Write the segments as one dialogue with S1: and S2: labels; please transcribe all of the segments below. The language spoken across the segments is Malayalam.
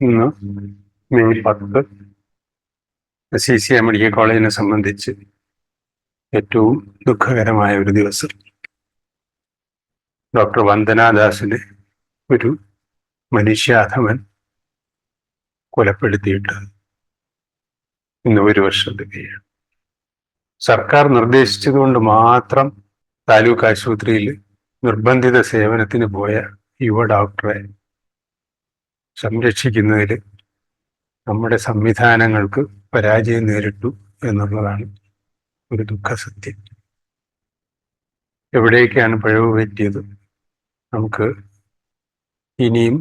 S1: ഇന്ന് മെയ് 10 CCI മെഡിക്കൽ കോളേജിനെ സംബന്ധിച്ച് ഏറ്റവും ദുഃഖകരമായ ഒരു ദിവസം. ഡോക്ടർ വന്ദനാദാസിനെ ഒരു മനുഷ്യാധമൻ കൊലപ്പെടുത്തിയിട്ട് ഇന്ന് 1 വർഷം തികയാണ്. സർക്കാർ നിർദ്ദേശിച്ചതുകൊണ്ട് മാത്രം താലൂക്ക് ആശുപത്രിയിൽ നിർബന്ധിത സേവനത്തിന് പോയ യുവ ഡോക്ടറെ സംരക്ഷിക്കുന്നതിൽ നമ്മുടെ സംവിധാനങ്ങൾക്ക് പരാജയം നേരിട്ടു എന്നുള്ളതാണ് ഒരു ദുഃഖസത്യം. എവിടേക്കാണ് പിഴവ് പറ്റിയത്, നമുക്ക് ഇനിയും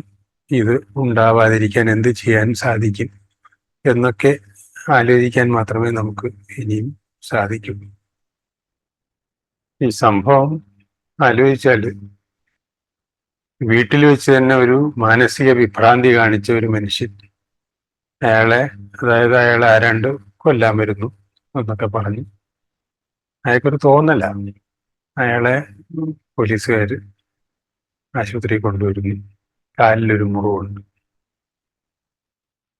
S1: ഇത് ഉണ്ടാവാതിരിക്കാൻ എന്ത് ചെയ്യാൻ സാധിക്കും എന്നൊക്കെ ആലോചിക്കാൻ മാത്രമേ നമുക്ക് ഇനിയും സാധിക്കൂ. ഈ സംഭവം ആലോചിച്ചാൽ വീട്ടിൽ വെച്ച് തന്നെ ഒരു മാനസിക വിഭ്രാന്തി കാണിച്ച ഒരു മനുഷ്യൻ, അയാളെ ആരാണ്ട് കൊല്ലാൻ വരുന്നു എന്നൊക്കെ പറഞ്ഞു അയാൾക്കൊരു തോന്നല. അയാളെ പോലീസുകാർ ആശുപത്രിയിൽ കൊണ്ടുവരുന്നു. കാലിലൊരു മുറിവുണ്ട്.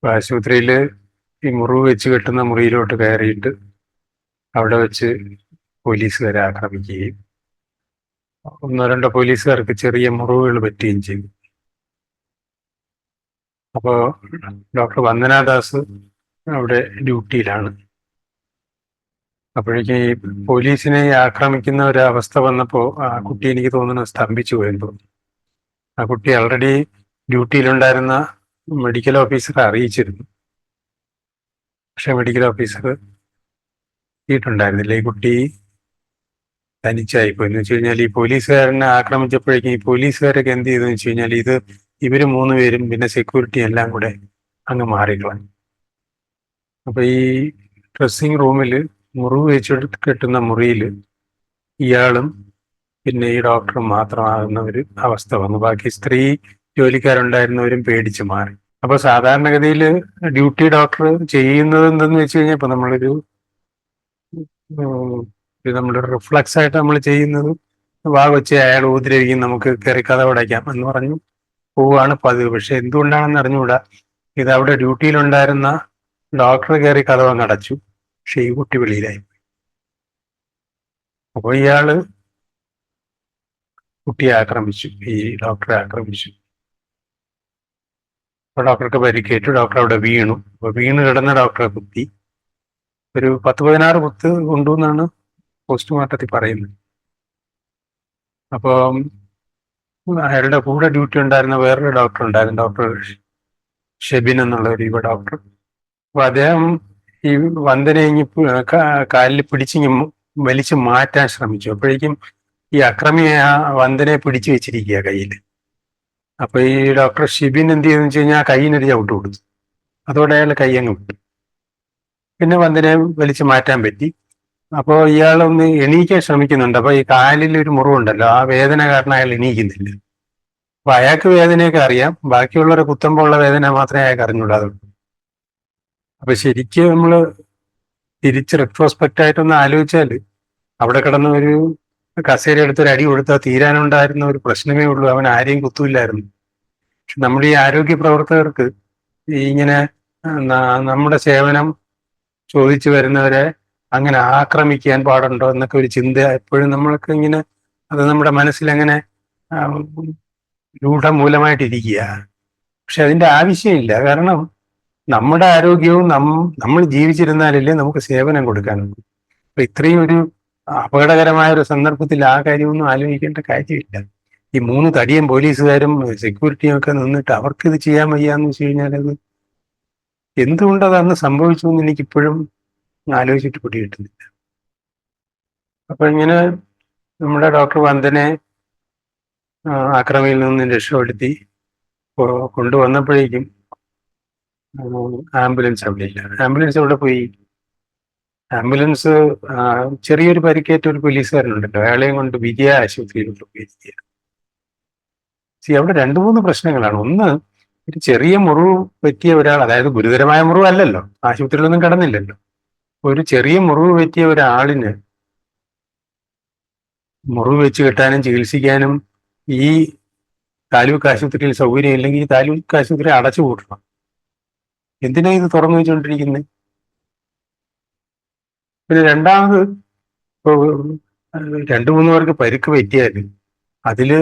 S1: ആശുപത്രിയിൽ ഈ മുറിവ് വെച്ച് കെട്ടുന്ന മുറിയിലോട്ട് കയറിയിട്ട് അവിടെ വെച്ച് പോലീസുകാരെ ആക്രമിക്കുകയും 1-2 പോലീസുകാർക്ക് ചെറിയ മുറിവുകൾ പറ്റുകയും ചെയ്തു. അപ്പോൾ ഡോക്ടർ വന്ദനാദാസ് അവിടെ ഡ്യൂട്ടിയിലാണ്. അപ്പോഴേക്കും ഈ പോലീസിനെ ആക്രമിക്കുന്ന ഒരവസ്ഥ വന്നപ്പോൾ ആ കുട്ടി, എനിക്ക് തോന്നുന്നു, സ്തംഭിച്ചു പോയെന്ന് തോന്നുന്നു. ആ കുട്ടി ആൾറെഡി ഡ്യൂട്ടിയിലുണ്ടായിരുന്ന മെഡിക്കൽ ഓഫീസറെ അറിയിച്ചിരുന്നു. പക്ഷെ മെഡിക്കൽ ഓഫീസർ എത്തിയിട്ടുണ്ടായിരുന്നില്ല. ഈ കുട്ടി തനിച്ചായിപ്പോയി. എന്ന് വെച്ച് കഴിഞ്ഞാൽ ഈ പോലീസുകാരനെ ആക്രമിച്ചപ്പോഴേക്കും ഈ പോലീസുകാരൊക്കെ എന്ത് ചെയ്തെന്ന് വെച്ച് കഴിഞ്ഞാൽ ഇവര് 3 പേരും പിന്നെ സെക്യൂരിറ്റി എല്ലാം കൂടെ അങ്ങ് മാറിക്കളഞ്ഞു. അപ്പൊ ഈ ഡ്രസ്സിങ് റൂമിൽ മുറിവ് വെച്ച് കെട്ടുന്ന മുറിയിൽ ഇയാളും പിന്നെ ഈ ഡോക്ടറും മാത്രമാകുന്ന ഒരു അവസ്ഥ വന്നു. ബാക്കി സ്ത്രീ ജോലിക്കാരുണ്ടായിരുന്നവരും പേടിച്ച് മാറി. അപ്പൊ സാധാരണഗതിയിൽ ഡ്യൂട്ടി ഡോക്ടർ ചെയ്യുന്നത് എന്തെന്ന് വെച്ച് കഴിഞ്ഞാൽ ഇപ്പൊ നമ്മുടെ റിഫ്ലക്സ് ആയിട്ട് നമ്മൾ ചെയ്യുന്നത്, വെച്ച് അയാൾ ഉപദ്രവിക്കും, നമുക്ക് കയറി കഥ ഉടയ്ക്കാം എന്ന് പറഞ്ഞു പോവുകയാണ് പതിവ്. പക്ഷെ എന്തുകൊണ്ടാണെന്ന് അറിഞ്ഞുകൂടാ, ഇത് അവിടെ ഡ്യൂട്ടിയിലുണ്ടായിരുന്ന ഡോക്ടർ കയറി കഥ അടച്ചു. പക്ഷെ ഈ കുട്ടി വെളിയിലായി. അപ്പോൾ ഇയാള് കുട്ടിയെ ആക്രമിച്ചു, ഈ ഡോക്ടറെ ആക്രമിച്ചു. അപ്പൊ ഡോക്ടർക്ക് പരിക്കേറ്റു. ഡോക്ടർ അവിടെ വീണു. അപ്പൊ വീണ് കിടന്ന ഡോക്ടറെ കുത്തി. ഒരു 10-16 കുത്ത് കൊണ്ടു എന്നാണ് പോസ്റ്റ്മോർട്ടത്തിൽ പറയുന്നത്. അപ്പം അയാളുടെ കൂടെ ഡ്യൂട്ടി ഉണ്ടായിരുന്ന വേറൊരു ഡോക്ടർ ഉണ്ടായിരുന്നു, ഡോക്ടർ ഷെബിൻ എന്നുള്ള ഒരു യുവ ഡോക്ടർ. അപ്പൊ അദ്ദേഹം ഈ വന്ദനയെ കാലിൽ പിടിച്ചിങ്ങി വലിച്ചു മാറ്റാൻ ശ്രമിച്ചു. അപ്പോഴേക്കും ഈ അക്രമിയെ ആ വന്ദനയെ പിടിച്ചു വെച്ചിരിക്കുക കയ്യിൽ. അപ്പൊ ഈ ഡോക്ടർ ഷിബിൻ എന്ത് ചെയ്തെന്ന് വെച്ച് കഴിഞ്ഞാൽ ആ കൈയിനൊരു ചവിട്ട് കൊടുത്തു. അതോടെ അയാൾ കൈ അങ്ങ് വിട്ടു. പിന്നെ വന്ദനയെ വലിച്ചു മാറ്റാൻ പറ്റി. അപ്പോൾ ഇയാളൊന്ന് എണീക്കാൻ ശ്രമിക്കുന്നുണ്ട്. അപ്പൊ ഈ കാലിൽ ഒരു മുറിവുണ്ടല്ലോ, ആ വേദന കാരണം അയാൾ എണീക്കുന്നില്ല. അപ്പൊ അയാൾക്ക് വേദനയൊക്കെ അറിയാം, ബാക്കിയുള്ളവരെ കുത്തുമ്പോൾ ഉള്ള വേദന മാത്രമേ അയാൾക്ക് അറിഞ്ഞൂടാതുള്ളൂ. അപ്പൊ ശരിക്കും നമ്മള് തിരിച്ച് റെട്രോസ്പെക്റ്റ് ആയിട്ടൊന്ന് ആലോചിച്ചാല് അവിടെ കിടന്ന ഒരു കസേര എടുത്തൊരു അടി കൊടുത്താൽ തീരാനുണ്ടായിരുന്ന ഒരു പ്രശ്നമേ ഉള്ളൂ. അവൻ ആരെയും കുത്തൂല്ലായിരുന്നു. പക്ഷെ നമ്മുടെ ഈ ആരോഗ്യ പ്രവർത്തകർക്ക് ഇങ്ങനെ നമ്മുടെ സേവനം ചോദിച്ചു വരുന്നവരെ അങ്ങനെ ആക്രമിക്കാൻ പാടുണ്ടോ എന്നൊക്കെ ഒരു ചിന്ത എപ്പോഴും നമ്മൾക്ക് ഇങ്ങനെ, അത് നമ്മുടെ മനസ്സിൽ അങ്ങനെ രൂഢമൂലമായിട്ടിരിക്കുക. പക്ഷെ അതിന്റെ ആവശ്യമില്ല. കാരണം നമ്മുടെ ആരോഗ്യവും നമ്മൾ ജീവിച്ചിരുന്നാലല്ലേ നമുക്ക് സേവനം കൊടുക്കാനുള്ളൂ. അപ്പൊ ഇത്രയും ഒരു അപകടകരമായ ഒരു സന്ദർഭത്തിൽ ആ കാര്യമൊന്നും ആലോചിക്കേണ്ട കാര്യമില്ല. ഈ 3 തടിയൻ പോലീസുകാരും സെക്യൂരിറ്റിയും ഒക്കെ നിന്നിട്ട് അവർക്ക് ഇത് ചെയ്യാൻ വയ്യാന്ന് വെച്ച് കഴിഞ്ഞാൽ അത് എന്തുകൊണ്ടത് അന്ന് സംഭവിച്ചു എന്ന് എനിക്കിപ്പോഴും ആലോചിച്ചിട്ട് പിടികിട്ടുന്നില്ല. അപ്പൊ ഇങ്ങനെ നമ്മുടെ ഡോക്ടർ വന്ദനെ ആക്രമിയിൽ നിന്ന് രക്ഷപ്പെടുത്തി കൊണ്ടുവന്നപ്പോഴേക്കും ആംബുലൻസ് അവിടെ ഇല്ല. ആംബുലൻസ് അവിടെ പോയി. ആംബുലൻസ് ചെറിയൊരു പരിക്കേറ്റ ഒരു പോലീസുകാരനുണ്ടല്ലോ, അയാളെയും കൊണ്ട് വിജയ ആശുപത്രിയിലോട്ട് പോയി. അവിടെ 2-3 പ്രശ്നങ്ങളാണ്. ഒന്ന്, ഒരു ചെറിയ മുറിവ് പറ്റിയ ഒരാൾ, അതായത് ഗുരുതരമായ മുറിവ് അല്ലല്ലോ, ആശുപത്രിയിലൊന്നും കിടന്നില്ലല്ലോ. ഒരു ചെറിയ മുറിവ് പറ്റിയ ഒരാളിന് മുറിവ് വെച്ച് കെട്ടാനും ചികിത്സിക്കാനും ഈ താലൂക്ക് ആശുപത്രിയിൽ സൗകര്യം ഇല്ലെങ്കിൽ ഈ താലൂക്ക് ആശുപത്രി അടച്ചു പൂട്ടണം. എന്തിനാ ഇത് തുറന്നു വെച്ചുകൊണ്ടിരിക്കുന്നത്? പിന്നെ രണ്ടാമത്, ഇപ്പൊ രണ്ടു മൂന്ന് പേർക്ക് പരിക്ക് പറ്റിയാൽ അതില്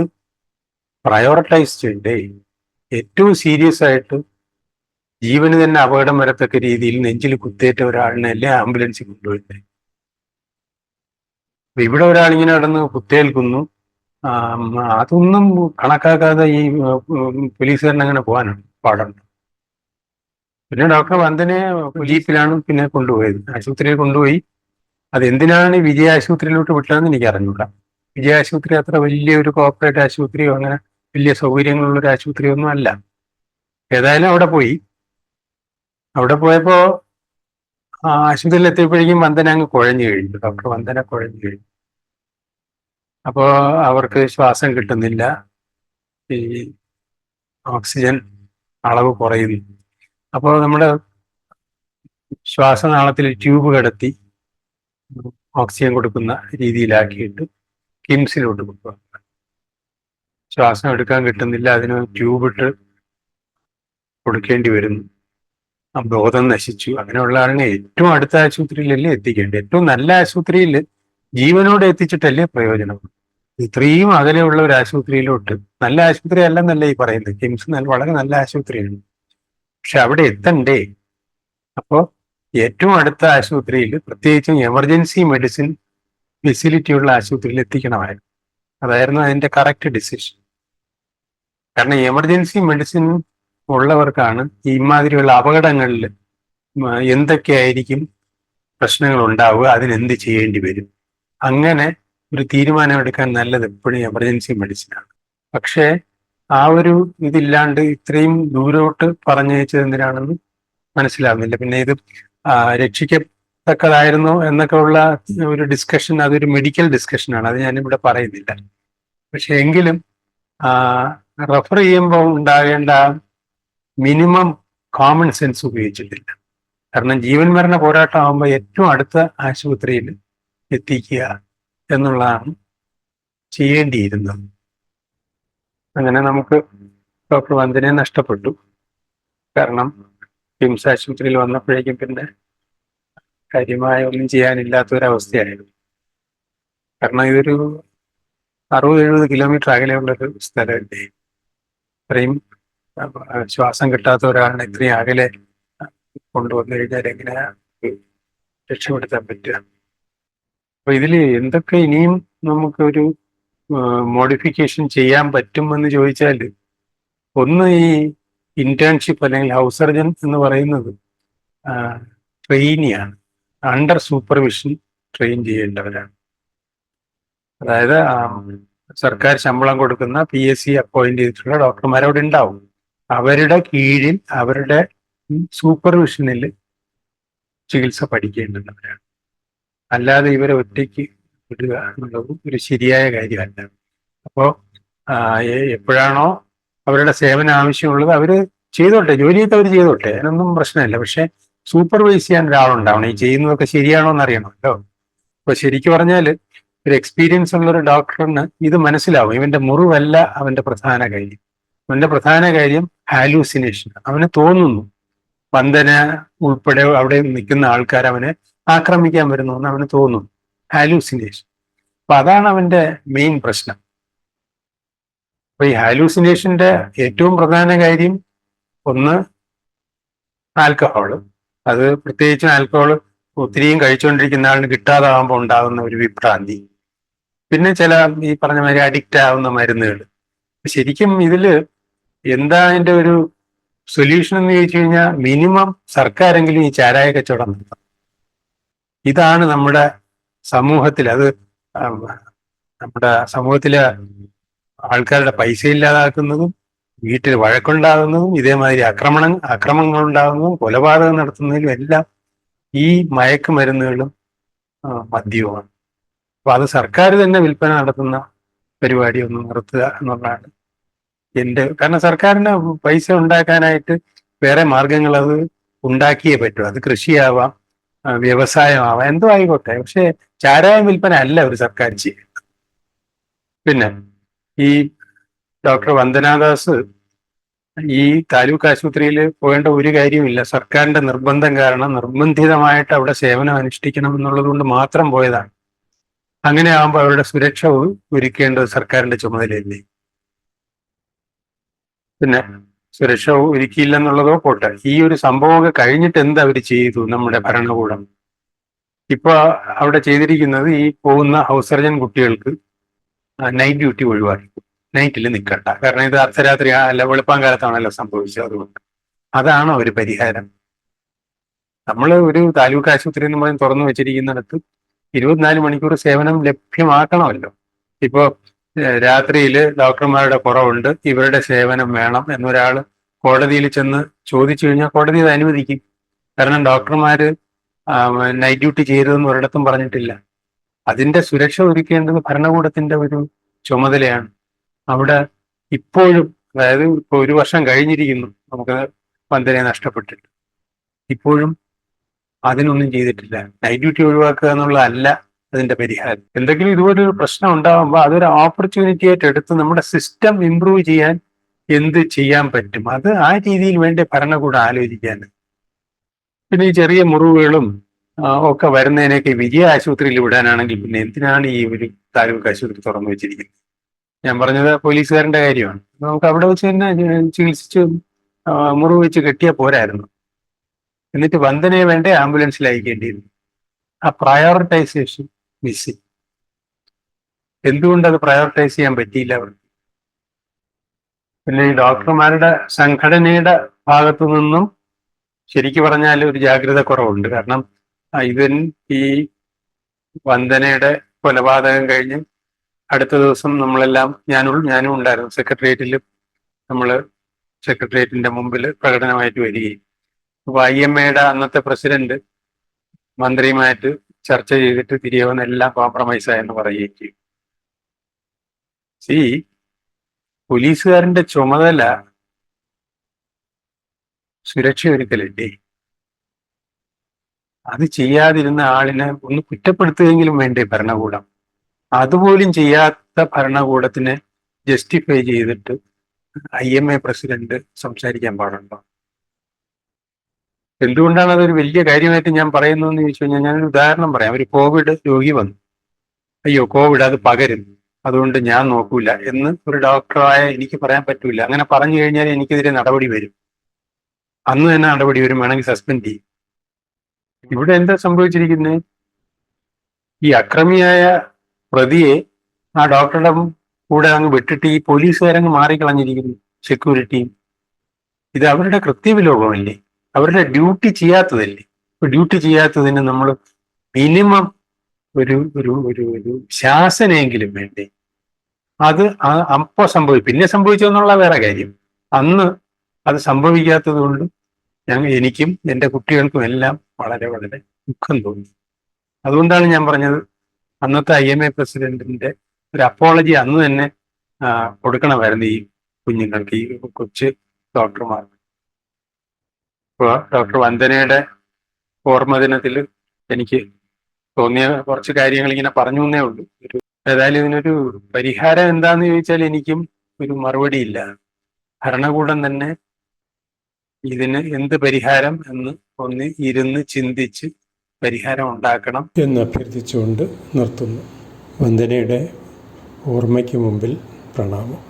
S1: പ്രയോറിറ്റൈസ് ചെയ്യണ്ടേ? ഏറ്റവും സീരിയസ് ആയിട്ട് ജീവന് തന്നെ അപകടം വരത്തക്ക രീതിയിൽ നെഞ്ചിൽ കുത്തേറ്റ ഒരാളിനെ അല്ലേ ആംബുലൻസിൽ കൊണ്ടുപോയിട്ടേ? അപ്പൊ ഇവിടെ ഒരാളിങ്ങനെ നടന്ന് കുത്തേൽക്കുന്നു, അതൊന്നും കണക്കാക്കാതെ ഈ പോലീസുകാരൻ അങ്ങനെ പോകാനാണ് പാടുണ്ട്. പിന്നെ ഡോക്ടർ വന്ദനെ ജീപ്പിലാണ് പിന്നെ കൊണ്ടുപോയത്, ആശുപത്രിയിൽ കൊണ്ടുപോയി. അതെന്തിനാണ് വിജയ ആശുപത്രിയിലോട്ട് വിട്ടതെന്ന് എനിക്ക് അറിഞ്ഞൂടാ. വിജയ ആശുപത്രി അത്ര വലിയൊരു കോർപ്പറേറ്റ് ആശുപത്രിയോ അങ്ങനെ വലിയ സൗകര്യങ്ങളുള്ള ഒരു ആശുപത്രിയോ ഒന്നും അല്ല. ഏതായാലും അവിടെ പോയി. അവിടെ പോയപ്പോ ആശുപത്രിയിൽ എത്തിയപ്പോഴേക്കും വന്ദന അങ്ങ് കുഴഞ്ഞു കഴിഞ്ഞു, ഡോക്ടർ വന്ദന കുഴഞ്ഞു കഴിഞ്ഞു. അപ്പോൾ അവർക്ക് ശ്വാസം കിട്ടുന്നില്ല, ഈ ഓക്സിജൻ അളവ് കുറയുന്നു. അപ്പോൾ നമ്മുടെ ശ്വാസനാളത്തിൽ ട്യൂബ് കടത്തി ഓക്സിജൻ കൊടുക്കുന്ന രീതിയിലാക്കിയിട്ട് കിംസിലോട്ട് കൊടുക്കുക. ശ്വാസം എടുക്കാൻ കിട്ടുന്നില്ല, അതിന് ട്യൂബ് ഇട്ട് കൊടുക്കേണ്ടി വരുന്നു. ആ ബോധം നശിച്ചു. അങ്ങനെയുള്ള ആളിനെ ഏറ്റവും അടുത്ത ആശുപത്രിയിലല്ലേ എത്തിക്കേണ്ടത്? ഏറ്റവും നല്ല ആശുപത്രിയിൽ ജീവനോടെ എത്തിച്ചിട്ടല്ലേ പ്രയോജനം. ഇത്രയും അകലെയുള്ള ഒരു ആശുപത്രിയിലോട്ട്, നല്ല ആശുപത്രി അല്ലെന്നല്ലേ ഈ പറയുന്നത്, കിംസ് വളരെ നല്ല ആശുപത്രിയാണ്, പക്ഷെ അവിടെ എത്തണ്ടേ? അപ്പോൾ ഏറ്റവും അടുത്ത ആശുപത്രിയിൽ, പ്രത്യേകിച്ചും എമർജൻസി മെഡിസിൻ ഫെസിലിറ്റി ഉള്ള ആശുപത്രിയിൽ എത്തിക്കണമായിരുന്നു. അതായിരുന്നു അതിന്റെ കറക്റ്റ് ഡിസിഷൻ. കാരണം എമർജൻസി മെഡിസിൻ ഉള്ളവർക്കാണ് ഈ ഇമാതിരിയുള്ള അപകടങ്ങളിൽ എന്തൊക്കെയായിരിക്കും പ്രശ്നങ്ങൾ ഉണ്ടാവുക, അതിനെന്ത് ചെയ്യേണ്ടി വരും, അങ്ങനെ ഒരു തീരുമാനമെടുക്കാൻ നല്ലത് എപ്പോഴും എമർജൻസി മെഡിസിനാണ്. പക്ഷേ ആ ഒരു ഇതില്ലാണ്ട് ഇത്രയും ദൂരോട്ട് പറഞ്ഞയച്ചത് എന്തിനാണെന്ന് മനസ്സിലാവുന്നില്ല. പിന്നെ ഇത് രക്ഷിക്കത്തക്കതായിരുന്നു എന്നൊക്കെ ഉള്ള ഒരു ഡിസ്കഷൻ, അതൊരു മെഡിക്കൽ ഡിസ്കഷനാണ്, അത് ഞാനിവിടെ പറയുന്നില്ല. പക്ഷെ എങ്കിലും റെഫർ ചെയ്യുമ്പോൾ ഉണ്ടാകേണ്ട മിനിമം കോമൺ സെൻസ് ഉപയോഗിച്ചിട്ടില്ല. കാരണം ജീവൻ മരണ പോരാട്ടം ആകുമ്പോൾ ഏറ്റവും അടുത്ത ആശുപത്രിയിൽ എത്തിക്കുക എന്നുള്ളതാണ് ചെയ്യേണ്ടിയിരുന്നത്. അങ്ങനെ നമുക്ക് ഡോക്ടർ വന്ദനെ നഷ്ടപ്പെട്ടു. കാരണം കിംസ് ആശുപത്രിയിൽ വന്നപ്പോഴേക്കും പിന്നെ കാര്യമായ ഒന്നും ചെയ്യാനില്ലാത്തൊരവസ്ഥയായിരുന്നു. കാരണം ഇതൊരു 60-70 കിലോമീറ്റർ അകലെയുള്ളൊരു സ്ഥലമല്ലേ. ഇത്രയും ശ്വാസം കിട്ടാത്ത ഒരാളിനെ ഇത്രയും അകലെ കൊണ്ടുവന്നു കഴിഞ്ഞാൽ എങ്ങനെ രക്ഷപ്പെടുത്താൻ പറ്റുക? അപ്പൊ ഇതിൽ എന്തൊക്കെ ഇനിയും നമുക്കൊരു മോഡിഫിക്കേഷൻ ചെയ്യാൻ പറ്റുമെന്ന് ചോദിച്ചാൽ, ഒന്ന് ഈ ഇന്റേൺഷിപ്പ് അല്ലെങ്കിൽ ഹൗസ് സർജൻ എന്ന് പറയുന്നത് ട്രെയിനിയാണ്, അണ്ടർ സൂപ്പർവിഷൻ ട്രെയിൻ ചെയ്യേണ്ടവരാണ്. അതായത് സർക്കാർ ശമ്പളം കൊടുക്കുന്ന PSC അപ്പോയിന്റ് ചെയ്തിട്ടുള്ള ഡോക്ടർമാർ അവിടെ ഉണ്ടാവും. അവരുടെ കീഴിൽ അവരുടെ സൂപ്പർവിഷനിൽ ചികിത്സ പഠിക്കേണ്ടവരാണ്. അല്ലാതെ ഇവരെ ഒറ്റയ്ക്ക് വിടുക എന്നുള്ളത് ഒരു ശരിയായ കാര്യമല്ല. അപ്പോൾ എപ്പോഴാണോ അവരുടെ സേവനം ആവശ്യമുള്ളത് അവര് ചെയ്തോട്ടെ, ജോലിയൊക്കെ അവർ ചെയ്തോട്ടെ, അതിനൊന്നും പ്രശ്നമില്ല. പക്ഷെ സൂപ്പർവൈസ് ചെയ്യാൻ ഒരാളുണ്ടാവണം. ഈ ചെയ്യുന്നതൊക്കെ ശരിയാണോ എന്ന് അറിയണമല്ലോ. അപ്പൊ ശരിക്കും പറഞ്ഞാൽ ഒരു എക്സ്പീരിയൻസ് ഉള്ള ഒരു ഡോക്ടറിന് ഇത് മനസ്സിലാവും. ഇവന്റെ മുറിവല്ല അവന്റെ പ്രധാന കാര്യം. അവന്റെ പ്രധാന കാര്യം ഹാലൂസിനേഷൻ. അവന് തോന്നുന്നു വന്ദന ഉൾപ്പെടെ അവിടെ നിൽക്കുന്ന ആൾക്കാർ അവനെ ആക്രമിക്കാൻ വരുന്നു എന്ന് അവന് തോന്നുന്നു, ഹാലൂസിനേഷൻ. അപ്പൊ അതാണ് അവന്റെ മെയിൻ പ്രശ്നം. അപ്പൊ ഈ ഹാലൂസിനേഷന്റെ ഏറ്റവും പ്രധാന കാര്യം ഒന്ന് ആൽക്കഹോള്. അത് പ്രത്യേകിച്ചും ആൽക്കഹോള് ഒത്തിരിയും കഴിച്ചുകൊണ്ടിരിക്കുന്ന ആളിന് കിട്ടാതാവുമ്പോൾ ഉണ്ടാകുന്ന ഒരു വിഭ്രാന്തി. പിന്നെ ചില ഈ പറഞ്ഞ മാതിരി അഡിക്റ്റ് ആവുന്ന മരുന്നുകൾ. ശരിക്കും ഇതില് എന്താ അതിന്റെ ഒരു സൊല്യൂഷൻ എന്ന് ചോദിച്ചു കഴിഞ്ഞാൽ, മിനിമം സർക്കാരെങ്കിലും ഈ ചാരായ കച്ചവടം നടത്തണം. ഇതാണ് നമ്മുടെ സമൂഹത്തിൽ, അത് നമ്മുടെ സമൂഹത്തിലെ ആൾക്കാരുടെ പൈസ ഇല്ലാതാക്കുന്നതും വീട്ടിൽ വഴക്കുണ്ടാകുന്നതും ഇതേമാതിരി അക്രമങ്ങൾ ഉണ്ടാകുന്നതും കൊലപാതകം നടത്തുന്നതിലും എല്ലാം ഈ മയക്കുമരുന്നുകളും മദ്യവുമാണ്. അപ്പൊ അത് സർക്കാർ തന്നെ വിൽപ്പന നടത്തുന്ന പരിപാടി ഒന്ന് നിർത്തുക എന്നുള്ളതാണ് കാരണം സർക്കാരിന് പൈസ ഉണ്ടാക്കാനായിട്ട് വേറെ മാർഗങ്ങൾ അത് ഉണ്ടാക്കിയേ പറ്റൂ. അത് കൃഷിയാവാം, വ്യവസായമാവാം, എന്തോ ആയിക്കോട്ടെ. പക്ഷെ ചാരായം വിൽപ്പന അല്ല ഒരു സർക്കാർ ചെയ്യുന്നത്. പിന്നെ ഈ ഡോക്ടർ വന്ദനാദാസ് ഈ താലൂക്ക് ആശുപത്രിയിൽ പോകേണ്ട ഒരു കാര്യമില്ല. സർക്കാരിന്റെ നിർബന്ധം കാരണം നിർബന്ധിതമായിട്ട് അവിടെ സേവനം അനുഷ്ഠിക്കണം എന്നുള്ളത് കൊണ്ട് മാത്രം പോയതാണ്. അങ്ങനെ ആകുമ്പോൾ അവരുടെ സുരക്ഷ ഒരുക്കേണ്ടത് സർക്കാരിന്റെ ചുമതലയല്ലേ? പിന്നെ സുരക്ഷ ഒരുക്കിയില്ലെന്നുള്ളതോ പോട്ടെ, ഈ ഒരു സംഭവമൊക്കെ കഴിഞ്ഞിട്ട് എന്താ അവർ ചെയ്തു നമ്മുടെ ഭരണകൂടം? ഇപ്പൊ അവിടെ ചെയ്തിരിക്കുന്നത്, ഈ പോകുന്ന ഹൗസ് സർജൻ കുട്ടികൾക്ക് നൈറ്റ് ഡ്യൂട്ടി ഒഴിവാക്കി, നൈറ്റിൽ നിൽക്കണ്ട. കാരണം ഇത് അർദ്ധരാത്രി അല്ല വെളുപ്പാങ്കാലത്താണല്ലോ സംഭവിച്ചത്. അതുകൊണ്ട് അതാണോ ഒരു പരിഹാരം? നമ്മൾ ഒരു താലൂക്ക് ആശുപത്രി എന്ന് പറഞ്ഞ് തുറന്നു വെച്ചിരിക്കുന്നിടത്ത് 24 മണിക്കൂർ സേവനം ലഭ്യമാക്കണമല്ലോ. ഇപ്പോ രാത്രിയിൽ ഡോക്ടർമാരുടെ കുറവുണ്ട്, ഇവരുടെ സേവനം വേണം എന്നൊരാൾ കോടതിയിൽ ചെന്ന് ചോദിച്ചു കഴിഞ്ഞാൽ കോടതി അത് അനുവദിക്കും. കാരണം ഡോക്ടർമാര് നൈറ്റ് ഡ്യൂട്ടി ചെയ്തതെന്ന് ഒരിടത്തും പറഞ്ഞിട്ടില്ല. അതിന്റെ സുരക്ഷ ഒരുക്കേണ്ടത് ഭരണകൂടത്തിന്റെ ഒരു ചുമതലയാണ്. അവിടെ ഇപ്പോഴും, അതായത് ഇപ്പൊ 1 വർഷം കഴിഞ്ഞിരിക്കുന്നു നമുക്ക് വന്ദനെ നഷ്ടപ്പെട്ടിട്ട്, ഇപ്പോഴും അതിനൊന്നും ചെയ്തിട്ടില്ല. നൈറ്റ് ഡ്യൂട്ടി ഒഴിവാക്കുക എന്നുള്ളതല്ല അതിന്റെ പരിഹാരം. എന്തെങ്കിലും ഇതുപോലൊരു പ്രശ്നം ഉണ്ടാകുമ്പോൾ അതൊരു ഓപ്പർച്യൂണിറ്റി ആയിട്ട് എടുത്ത് നമ്മുടെ സിസ്റ്റം ഇംപ്രൂവ് ചെയ്യാൻ എന്ത് ചെയ്യാൻ പറ്റും, അത് ആ രീതിയിൽ വേണ്ടി ഭരണകൂടം ആലോചിക്കാൻ. പിന്നെ ഈ ചെറിയ മുറിവുകളും ഒക്കെ വരുന്നതിനൊക്കെ വിജയ ആശുപത്രിയിൽ വിടാനാണെങ്കിൽ പിന്നെ എന്തിനാണ് ഈ ഒരു താലൂക്ക് ആശുപത്രി തുറന്നു വെച്ചിരിക്കുന്നത്? ഞാൻ പറഞ്ഞത് പോലീസുകാരന്റെ കാര്യമാണ്. നമുക്ക് അവിടെ വെച്ച് തന്നെ ചികിത്സിച്ച് മുറിവ് വെച്ച് കെട്ടിയാൽ പോരായിരുന്നു. എന്നിട്ട് വന്ദനയെ വേണ്ടേ ആംബുലൻസിൽ അയക്കേണ്ടിയിരുന്നു. ആ പ്രയോറിറ്റൈസേഷൻ മിസ്സിങ്. എന്തുകൊണ്ട് അത് പ്രയോറിറ്റൈസ് ചെയ്യാൻ പറ്റിയില്ല അവർക്ക്? പിന്നെ ഈ ഡോക്ടർമാരുടെ സംഘടനയുടെ ഭാഗത്തു നിന്നും ശരിക്കു പറഞ്ഞാൽ ഒരു ജാഗ്രത കുറവുണ്ട്. കാരണം ഇവൻ ഈ വന്ദനയുടെ കൊലപാതകം കഴിഞ്ഞ് അടുത്ത ദിവസം നമ്മളെല്ലാം, ഞാനും ഉണ്ടായിരുന്നു സെക്രട്ടേറിയറ്റിൽ. നമ്മൾ സെക്രട്ടേറിയറ്റിന്റെ മുമ്പിൽ പ്രകടനമായിട്ട് വരികയും, അപ്പൊ IMAയുടെ അന്നത്തെ പ്രസിഡന്റ് മന്ത്രിയുമായിട്ട് ചർച്ച ചെയ്തിട്ട് തിരികെ വന്ന് എല്ലാം കോംപ്രമൈസ് ആയെന്ന് പറയുകയും ചെയ്യും. പോലീസുകാരന്റെ ചുമതല സുരക്ഷ ഒരുക്കലല്ലേ? അത് ചെയ്യാതിരുന്ന ആളിനെ ഒന്ന് കുറ്റപ്പെടുത്തുകയെങ്കിലും വേണ്ടേ ഭരണകൂടം? അതുപോലും ചെയ്യാത്ത ഭരണകൂടത്തിനെ ജസ്റ്റിഫൈ ചെയ്തിട്ട് IMA പ്രസിഡന്റ് സംസാരിക്കാൻ പാടുണ്ടോ? എന്തുകൊണ്ടാണ് അതൊരു വലിയ കാര്യമായിട്ട് ഞാൻ പറയുന്നതെന്ന് ചോദിച്ചു കഴിഞ്ഞാൽ, ഞാനൊരു ഉദാഹരണം പറയാം. ഒരു കോവിഡ് രോഗി വന്നു, അയ്യോ കോവിഡ് അത് പകരും, അതുകൊണ്ട് ഞാൻ നോക്കൂല എന്ന് ഒരു ഡോക്ടറായ എനിക്ക് പറയാൻ പറ്റൂല. അങ്ങനെ പറഞ്ഞു കഴിഞ്ഞാൽ എനിക്കെതിരെ നടപടി വരും, അന്ന് തന്നെ നടപടി വരും, വേണമെങ്കിൽ സസ്പെൻഡ് ചെയ്യും. ഇവിടെ എന്താ സംഭവിച്ചിരിക്കുന്നത്? ഈ അക്രമിയായ പ്രതിയെ ആ ഡോക്ടറുടെ കൂടെ അങ്ങ് വിട്ടിട്ട് ഈ പോലീസുകാരങ്ങ് മാറിക്കളഞ്ഞിരിക്കുന്നു, സെക്യൂരിറ്റിയും. ഇത് അവരുടെ കൃത്യവിലോപമല്ലേ? അവരുടെ ഡ്യൂട്ടി ചെയ്യാത്തതല്ലേ? ഇപ്പൊ ഡ്യൂട്ടി ചെയ്യാത്തതിന് നമ്മൾ മിനിമം ഒരു ഒരു ഒരു ഒരു ശാസനയെങ്കിലും വേണ്ടേ? അത് അപ്പോ പിന്നെ സംഭവിച്ചെന്നുള്ള വേറെ കാര്യം. അന്ന് അത് സംഭവിക്കാത്തത് കൊണ്ട് എനിക്കും എൻ്റെ കുട്ടികൾക്കും എല്ലാം വളരെ വളരെ ദുഃഖം തോന്നി. അതുകൊണ്ടാണ് ഞാൻ പറഞ്ഞത്, അന്നത്തെ IMA പ്രസിഡന്റിന്റെ ഒരു അപ്പോളജി അന്ന് തന്നെ കൊടുക്കണമായിരുന്നു ഈ കുഞ്ഞുങ്ങൾക്ക്, ഈ കൊച്ചു ഡോക്ടർമാർക്ക്. ഇപ്പോൾ ഡോക്ടർ വന്ദനയുടെ ഓർമ്മ ദിനത്തിൽ എനിക്ക് തോന്നിയ കുറച്ച് കാര്യങ്ങൾ ഇങ്ങനെ പറഞ്ഞു എന്നേ ഉള്ളൂ. ഏതായാലും ഇതിനൊരു പരിഹാരം എന്താന്ന് ചോദിച്ചാൽ എനിക്കും ഒരു മറുപടിയില്ല. ഭരണകൂടം തന്നെ ഇതിന് എന്ത് പരിഹാരം എന്ന് ഒന്ന് ഇരുന്ന് ചിന്തിച്ച് പരിഹാരം ഉണ്ടാക്കണം എന്ന് അഭ്യർത്ഥിച്ചുകൊണ്ട് നിർത്തുന്നു. വന്ദനയുടെ ഓർമ്മയ്ക്ക് മുമ്പിൽ പ്രണാമം.